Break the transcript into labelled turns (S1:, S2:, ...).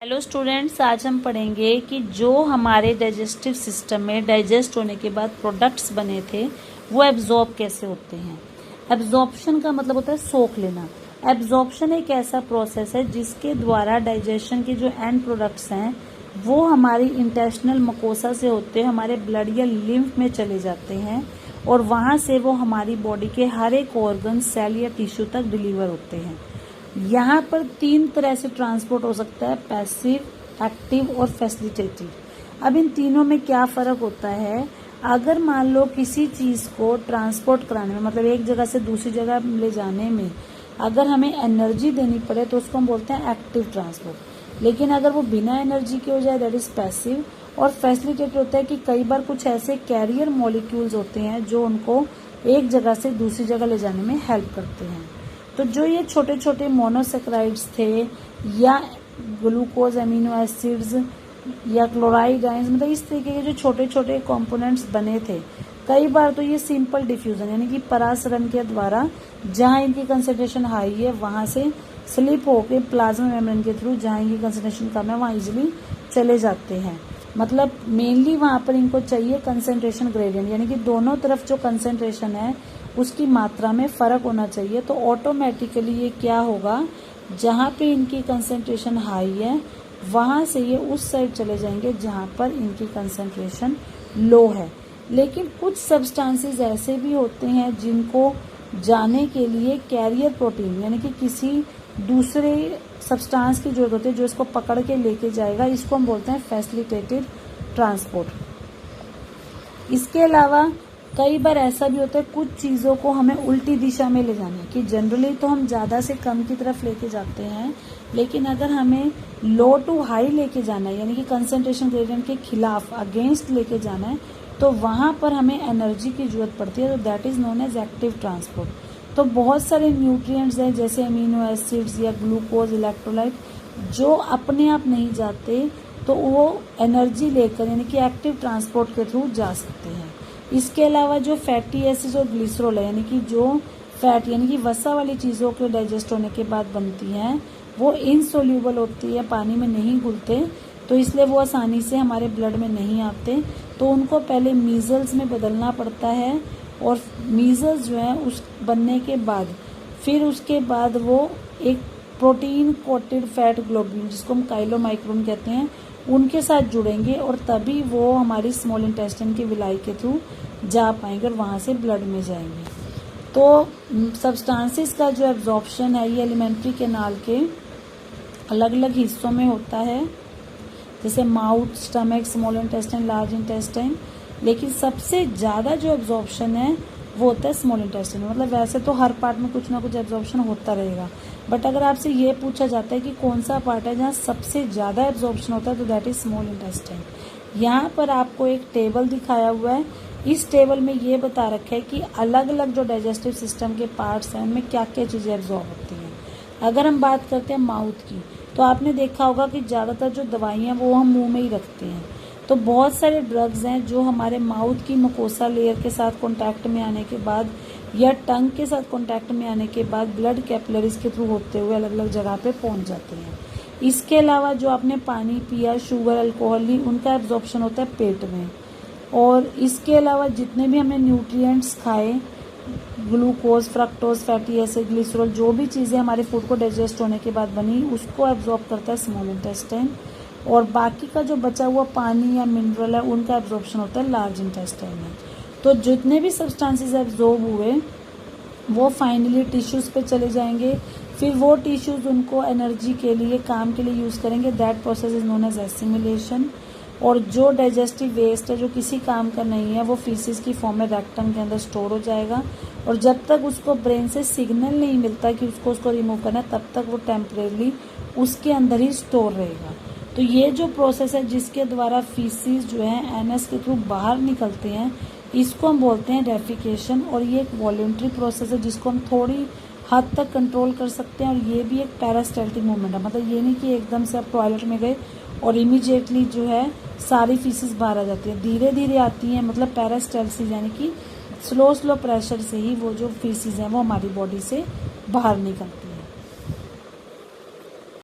S1: Hello students, आज हम पढ़ेंगे कि जो हमारे डाइजेस्टिव सिस्टम में डाइजेस्ट होने के बाद प्रोडक्ट्स बने थे वो एब्जॉर्ब कैसे होते हैं। एब्जॉर्प्शन का मतलब होता है सोख लेना। एब्जॉर्प्शन एक ऐसा प्रोसेस है जिसके द्वारा डाइजेशन के जो एंड प्रोडक्ट्स हैं वो हमारी इंटेस्टिनल मकोसा से होते हैं, हमारे ब्लड या लिम्फ में चले जाते हैं और वहाँ से वो हमारी बॉडी के हर एक ऑर्गन, सेल या टिश्यू तक डिलीवर होते हैं। यहाँ पर 3 तरह से ट्रांसपोर्ट हो सकता है, पैसिव, एक्टिव और फैसिलिटेटिव। अब इन तीनों में क्या फ़र्क होता है। अगर मान लो किसी चीज़ को ट्रांसपोर्ट कराने में, मतलब एक जगह से दूसरी जगह ले जाने में अगर हमें एनर्जी देनी पड़े तो उसको हम बोलते हैं एक्टिव ट्रांसपोर्ट। लेकिन अगर वो बिना एनर्जी के हो जाए दैट इज़ पैसिव। और फैसिलिटेट होता है कि कई बार कुछ ऐसे कैरियर मॉलिक्यूल्स होते हैं जो उनको एक जगह से दूसरी जगह ले जाने में हेल्प करते हैं। तो जो ये छोटे छोटे मोनोसेक्राइड्स थे या ग्लूकोज, अमीनो एसिड्स या क्लोराइड आयंस, मतलब इस तरीके के जो छोटे छोटे कंपोनेंट्स बने थे, कई बार तो ये सिंपल डिफ्यूजन यानी कि परासरण के द्वारा जहाँ इनकी कंसंट्रेशन हाई है वहाँ से स्लिप होकर प्लाज्मा मेम्ब्रेन के थ्रू जहाँ इनकी कंसंट्रेशन कम है वहाँ इजिली चले जाते हैं। मतलब मेनली वहाँ पर इनको चाहिए कंसंट्रेशन ग्रेडियंट, यानी कि दोनों तरफ जो कंसंट्रेशन है उसकी मात्रा में फ़र्क होना चाहिए। तो ऑटोमेटिकली ये क्या होगा, जहाँ पे इनकी कंसंट्रेशन हाई है वहाँ से ये उस साइड चले जाएंगे जहाँ पर इनकी कंसंट्रेशन लो है। लेकिन कुछ सब्सटेंसेस ऐसे भी होते हैं जिनको जाने के लिए कैरियर प्रोटीन यानी कि किसी दूसरे सब्सटेंस की जरूरत होती है जो इसको पकड़ के लेके जाएगा। इसको हम बोलते हैं फैसिलिटेटेड ट्रांसपोर्ट। इसके अलावा कई बार ऐसा भी होता है कुछ चीज़ों को हमें उल्टी दिशा में ले जाना है कि जनरली तो हम ज़्यादा से कम की तरफ लेके जाते हैं, लेकिन अगर हमें लो टू हाई लेके जाना है यानी कि कंसंट्रेशन ग्रेडियंट के खिलाफ अगेंस्ट लेके जाना है तो वहाँ पर हमें एनर्जी की जरूरत पड़ती है। तो that is known as active transport. तो बहुत सारे न्यूट्रिएंट्स हैं जैसे अमीनो एसिड्स या ग्लूकोज, इलेक्ट्रोलाइट जो अपने आप नहीं जाते तो वो एनर्जी लेकर यानी कि एक्टिव ट्रांसपोर्ट के थ्रू जा सकते हैं। इसके अलावा जो फैटी एसिड्स और ग्लिसरॉल है यानी कि जो फैट यानी कि वसा वाली चीज़ों के डाइजेस्ट होने के बाद बनती हैं वो इनसोल्यूबल होती है, पानी में नहीं घुलते, तो इसलिए वो आसानी से हमारे ब्लड में नहीं आते। तो उनको पहले मीजल्स में बदलना पड़ता है और मीजल्स जो है उस बनने के बाद फिर उसके बाद वो एक प्रोटीन कोटेड फैट ग्लोब्यूल जिसको हम काइलोमाइक्रोन कहते हैं उनके साथ जुड़ेंगे और तभी वो हमारी स्मॉल इंटेस्टाइन की विलाई के थ्रू जा पाएंगे और वहाँ से ब्लड में जाएंगे। तो सब्सटेंसेस का जो एब्जॉर्प्शन है ये एलिमेंट्री कैनाल के अलग अलग हिस्सों में होता है जैसे mouth, stomach, small intestine, large intestine. लेकिन सबसे ज़्यादा जो एब्जॉर्प्शन है वो होता है स्मॉल इंटेस्टाइन। मतलब वैसे तो हर पार्ट में कुछ ना कुछ एब्जॉर्प्शन होता रहेगा, बट अगर आपसे ये पूछा जाता है कि कौन सा पार्ट है जहाँ सबसे ज़्यादा एब्जॉर्प्शन होता है तो दैट इज स्मॉल इंटेस्टाइन। यहाँ पर आपको एक टेबल दिखाया हुआ है। इस टेबल में ये बता रखा है कि अलग अलग जो डाइजेस्टिव सिस्टम के पार्ट्स हैं उनमें क्या क्या चीज़ें एब्जॉर्ब होती हैं। अगर हम बात करते हैं माउथ की तो आपने देखा होगा कि ज़्यादातर जो दवाइयाँ वो हम मुँह में ही रखते हैं। तो बहुत सारे ड्रग्स हैं जो हमारे माउथ की मकोसा लेयर के साथ कांटेक्ट में आने के बाद या टंग के साथ कांटेक्ट में आने के बाद ब्लड कैपिलरीज के थ्रू होते हुए अलग अलग जगह पे पहुंच जाते हैं। इसके अलावा जो आपने पानी पिया, शुगर, अल्कोहल ली, उनका एब्जॉर्प्शन होता है पेट में। और इसके अलावा जितने भी हमने न्यूट्रिएंट्स खाए, glucose, fructose, fatty acid, glycerol, जो भी चीज़ें हमारे फूड को डाइजेस्ट होने के बाद बनी उसको एब्जॉर्ब करता है स्मॉल इंटेस्टाइन। और बाकी का जो बचा हुआ पानी या मिनरल है उनका एब्जॉर्प्शन होता है लार्ज इंटेस्टाइन में। तो जितने भी सब्सटेंसेस एब्जॉर्ब हुए वो फाइनली टिश्यूज़ पे चले जाएंगे, फिर वो टिश्यूज़ उनको एनर्जी के लिए, काम के लिए यूज़ करेंगे। That process is known as assimilation. और जो डाइजेस्टिव वेस्ट है जो किसी काम का नहीं है वो फीसिस की फॉर्म में रेक्टम के अंदर स्टोर हो जाएगा और जब तक उसको ब्रेन से सिग्नल नहीं मिलता कि उसको रिमूव करना है तब तक वो टेम्परेरी उसके अंदर ही स्टोर रहेगा। तो ये जो प्रोसेस है जिसके द्वारा फीसिस जो है एनएस के थ्रू बाहर निकलते हैं इसको हम बोलते हैं डेफिकेशन। और ये एक वॉलंटरी प्रोसेस है जिसको हम थोड़ी हद तक कंट्रोल कर सकते हैं। और ये भी एक पैरास्टाल्टिक मूवमेंट है, मतलब ये नहीं कि एकदम से आप टॉयलेट में गए और इमीडिएटली जो है सारी फीसिस बाहर आ जाती है, धीरे धीरे आती हैं। मतलब पैरास्टाल्सिस यानी कि स्लो प्रेशर से ही वो जो फीसिस हैं वो हमारी बॉडी से बाहर निकलती है।